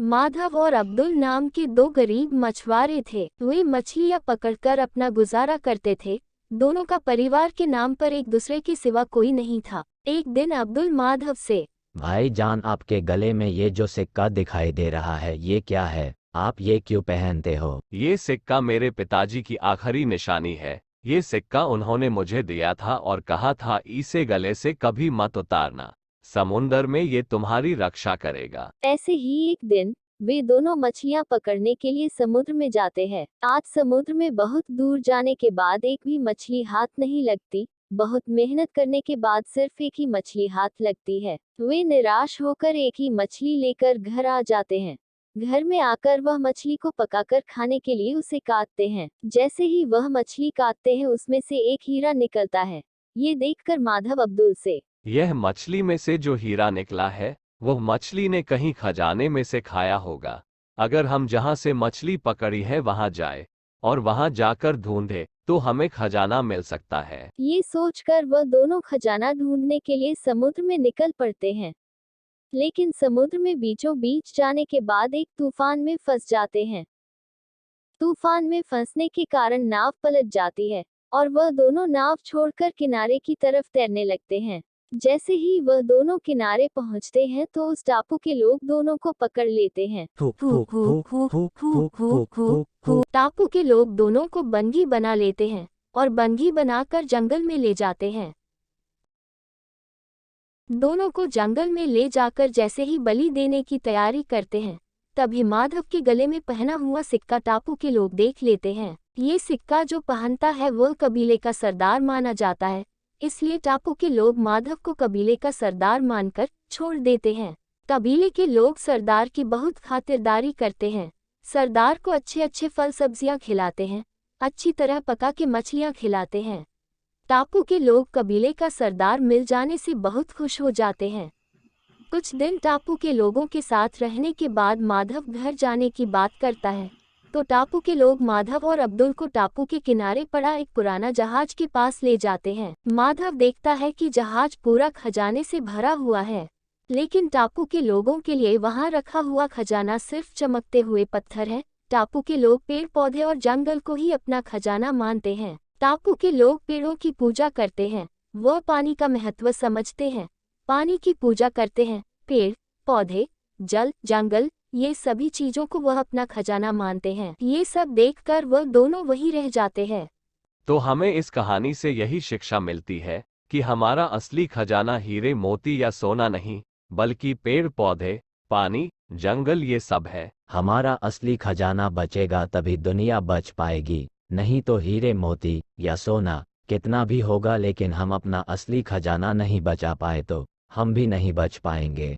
माधव और अब्दुल नाम के दो गरीब मछुआरे थे। वे मछलियां पकड़कर अपना गुजारा करते थे। दोनों का परिवार के नाम पर एक दूसरे के सिवा कोई नहीं था। एक दिन अब्दुल माधव से, भाई जान, आपके गले में ये जो सिक्का दिखाई दे रहा है ये क्या है? आप ये क्यों पहनते हो? ये सिक्का मेरे पिताजी की आखिरी निशानी है। ये सिक्का उन्होंने मुझे दिया था और कहा था इसे गले से कभी मत उतारना, समुंदर में ये तुम्हारी रक्षा करेगा। ऐसे ही एक दिन वे दोनों मछलियां पकड़ने के लिए समुद्र में जाते हैं। आज समुद्र में बहुत दूर जाने के बाद एक भी मछली हाथ नहीं लगती। बहुत मेहनत करने के बाद सिर्फ एक ही मछली हाथ लगती है। वे निराश होकर एक ही मछली लेकर घर आ जाते हैं। घर में आकर वह मछली को पकाकर खाने के लिए उसे काटते हैं। जैसे ही वह मछली काटते हैं उसमें से एक हीरा निकलता है। ये देखकर माधव अब्दुल से, यह मछली में से जो हीरा निकला है वह मछली ने कहीं खजाने में से खाया होगा। अगर हम जहां से मछली पकड़ी है वहां जाए और वहां जाकर ढूंढे तो हमें खजाना मिल सकता है। ये सोचकर वह दोनों खजाना ढूंढने के लिए समुद्र में निकल पड़ते हैं। लेकिन समुद्र में बीचों बीच जाने के बाद एक तूफान में फंस जाते हैं। तूफान में फंसने के कारण नाव पलट जाती है और वह दोनों नाव छोड़कर किनारे की तरफ तैरने लगते हैं। जैसे ही वह दोनों किनारे पहुंचते हैं तो उस टापू के लोग दोनों को पकड़ लेते हैं। टापू के लोग दोनों को बंदी बना लेते हैं और बंदी बनाकर जंगल में ले जाते हैं। दोनों को जंगल में ले जाकर जैसे ही बलि देने की तैयारी करते हैं तभी माधव के गले में पहना हुआ सिक्का टापू के लोग देख लेते हैं। ये सिक्का जो पहनता है वह कबीले का सरदार माना जाता है, इसलिए टापू के लोग माधव को कबीले का सरदार मानकर छोड़ देते हैं। कबीले के लोग सरदार की बहुत खातिरदारी करते हैं। सरदार को अच्छे अच्छे फल सब्जियां खिलाते हैं, अच्छी तरह पका के मछलियां खिलाते हैं। टापू के लोग कबीले का सरदार मिल जाने से बहुत खुश हो जाते हैं। कुछ दिन टापू के लोगों के साथ रहने के बाद माधव घर जाने की बात करता है तो टापू के लोग माधव और अब्दुल को टापू के किनारे पड़ा एक पुराना जहाज के पास ले जाते हैं। माधव देखता है कि जहाज पूरा खजाने से भरा हुआ है, लेकिन टापू के लोगों के लिए वहां रखा हुआ खजाना सिर्फ चमकते हुए पत्थर है। टापू के लोग पेड़ पौधे और जंगल को ही अपना खजाना मानते हैं। टापू के लोग पेड़ों की पूजा करते हैं, वह पानी का महत्व समझते हैं, पानी की पूजा करते हैं। पेड़ पौधे जल जंगल ये सभी चीजों को वह अपना खजाना मानते हैं। ये सब देखकर वह दोनों वहीं रह जाते हैं। तो हमें इस कहानी से यही शिक्षा मिलती है कि हमारा असली खजाना हीरे मोती या सोना नहीं बल्कि पेड़ पौधे पानी जंगल ये सब है। हमारा असली खजाना बचेगा तभी दुनिया बच पाएगी, नहीं तो हीरे मोती या सोना कितना भी होगा लेकिन हम अपना असली खजाना नहीं बचा पाए तो हम भी नहीं बच पाएंगे।